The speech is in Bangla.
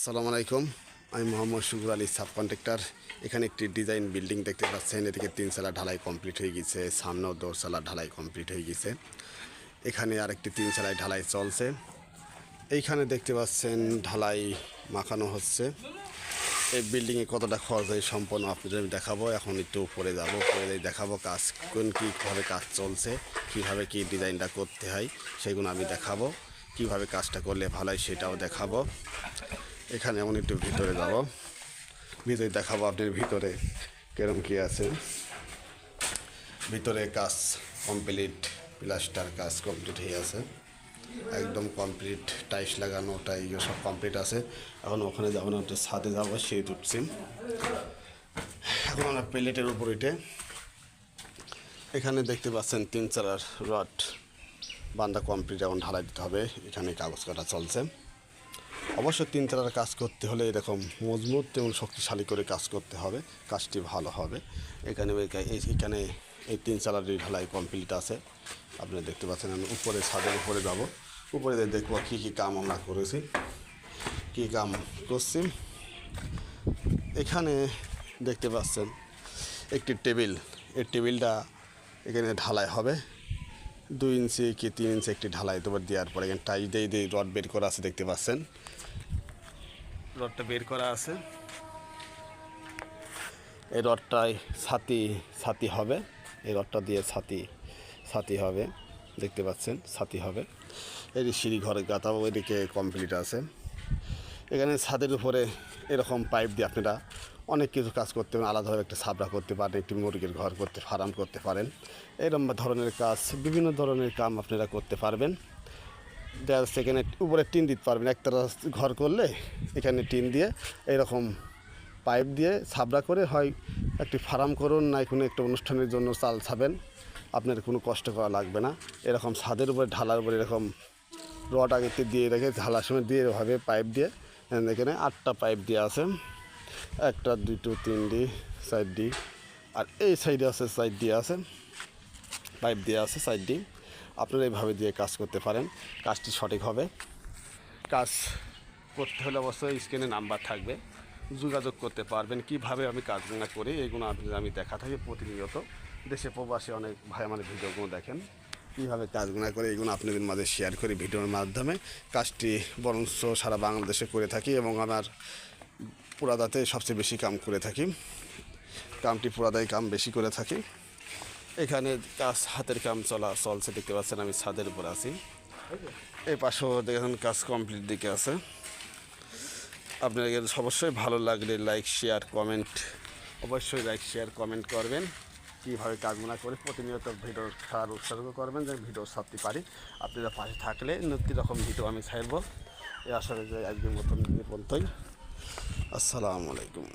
আসসালামু আলাইকুম। আমি মোহাম্মদ শুকুর আলী, সাব কন্ট্রাক্টর। এখানে একটি ডিজাইন বিল্ডিং দেখতে পাচ্ছেন। এদিকে 3 চালা ঢালাই কমপ্লিট হয়ে গেছে, সামনেও 2 চালা ঢালাই কমপ্লিট হয়ে গেছে। এখানে আরেকটি 3 চালায় ঢালাই চলছে। এইখানে দেখতে পাচ্ছেন ঢালাই মাখানো হচ্ছে। এই বিল্ডিংয়ে কতটা খরচ হয় সম্পূর্ণ আপনাদের আমি দেখাবো। এখন একটু উপরে যাব, উপরে দেখাবো কাজ কীভাবে কাজ চলছে, কীভাবে কী ডিজাইনটা করতে হয় সেগুলো আমি দেখাবো। কীভাবে কাজটা করলে ভালো হয় সেটাও দেখাবো। এখানে এমন একটু ভিতরে যাব, ভিতরে দেখাবো আপনার ভিতরে কেরম কী আছে। ভিতরে কাজ কমপ্লিট, প্লাস্টার কাজ কমপ্লিট হয়ে আছে, একদম কমপ্লিট। টাইলস লাগানো, টাইল সব কমপ্লিট আছে। এখন ওখানে যাবো না, একটু ছাদে যাবো, সিঁড়ি উঠছি। এখন আমরা প্লেটের উপর উঠে এখানে দেখতে পাচ্ছেন 3 চালার রড বান্ধা কমপ্লিট, এখন ঢালাই দিতে হবে। এখানে কাগজ কাটা চলছে। অবশ্য 3 চালার কাজ করতে হলে এরকম মজবুত এবং শক্তিশালী করে কাজ করতে হবে, কাজটি ভালো হবে। এখানে এই 3 চালার ঢালাই কমপ্লিট আছে, আপনারা দেখতে পাচ্ছেন। আমি উপরে ছাদের উপরে যাব, উপরে দেখবো কী কী কাম আমরা করেছি, কী কাম করছি। এখানে দেখতে পাচ্ছেন একটি টেবিল। এই টেবিলটা এখানে ঢালাই হবে। 2 ইঞ্চি কি 3 ইঞ্চি একটি ঢালাই দেওয়ার পরে এখানে টাইল দিয়ে রড বের করা আছে, দেখতে পাচ্ছেন। রডটা বের করা আছে। এই রডটায় ছাতি হবে, এই রডটা দিয়ে ছাতি হবে, দেখতে পাচ্ছেন, ছাতি হবে। এই সিঁড়ি ঘরে গাঁথাও এদিকে কমপ্লিট আছে। এখানে ছাদের উপরে এরকম পাইপ দিয়ে আপনারা অনেক কিছু কাজ করতে পারেন। আলাদাভাবে একটা ছাবড়া করতে পারেন, একটি মুরগির ঘর ফার্ম করতে পারেন। এরকম ধরনের কাজ, বিভিন্ন ধরনের কাম আপনারা করতে পারবেন। সেখানে উপরে টিন দিতে পারবেন। একতলা ঘর করলে এখানে টিন দিয়ে এরকম পাইপ দিয়ে ছাবড়া করে হয় একটি ফার্ম করুন, না কোনো একটা অনুষ্ঠানের জন্য চাল ছাবেন, আপনার কোনো কষ্ট করা লাগবে না। এরকম ছাদের উপরে ঢালার উপরে এরকম রড আগেতে দিয়ে রেখে ঢালার সময় দিয়ে এভাবে পাইপ দিয়ে, এখানে 8টা পাইপ দিয়ে আছে, 1টা 2টো 3ডি 4ডি, আর এই সাইডে আছে 4ডি আছে, পাইপ দিয়ে আছে 4ডি। আপনারা এইভাবে দিয়ে কাজ করতে পারেন, কাজটি সঠিক হবে। কাজ করতে হলে অবশ্যই স্ক্রিনে নাম্বার থাকবে, যোগাযোগ করতে পারবেন। কিভাবে আমি কাজগুলো করি এগুলো আমি দেখা থাকি প্রতিনিয়ত। দেশে প্রবাসে অনেক ভাই আমার ভিডিওগুলো দেখেন, কীভাবে কাজগুলো করে এগুলো আপনাদের মাঝে শেয়ার করি ভিডিওর মাধ্যমে। কাজটি বরঞ্চ সারা বাংলাদেশে করে থাকি এবং আমার পুরাদাতে সবচেয়ে বেশি কাম করে থাকি। কামটি পুরাদায় কাম বেশি করে থাকি। এখানে কাজ হাতের কাম চলছে, দেখতে পাচ্ছেন। আমি ছাদের উপর আছি, এই পাশেও দেখেন কাজ কমপ্লিট দিকে আছে। আপনাদের অবশ্যই ভালো লাগলে লাইক শেয়ার কমেন্ট, অবশ্যই লাইক শেয়ার কমেন্ট করবেন। কীভাবে কাজগুলো করে প্রতিনিয়ত ভিডিও ছাড়ার উৎসর্গ করবেন, যেন ভিডিও ছাড়তে পারি। আপনারা পাশে থাকলে নতুন রকম ভিডিও আমি ছাড়ব। এই আশা করি আজকের মতন পর্যন্তই। আসসালামু আলাইকুম।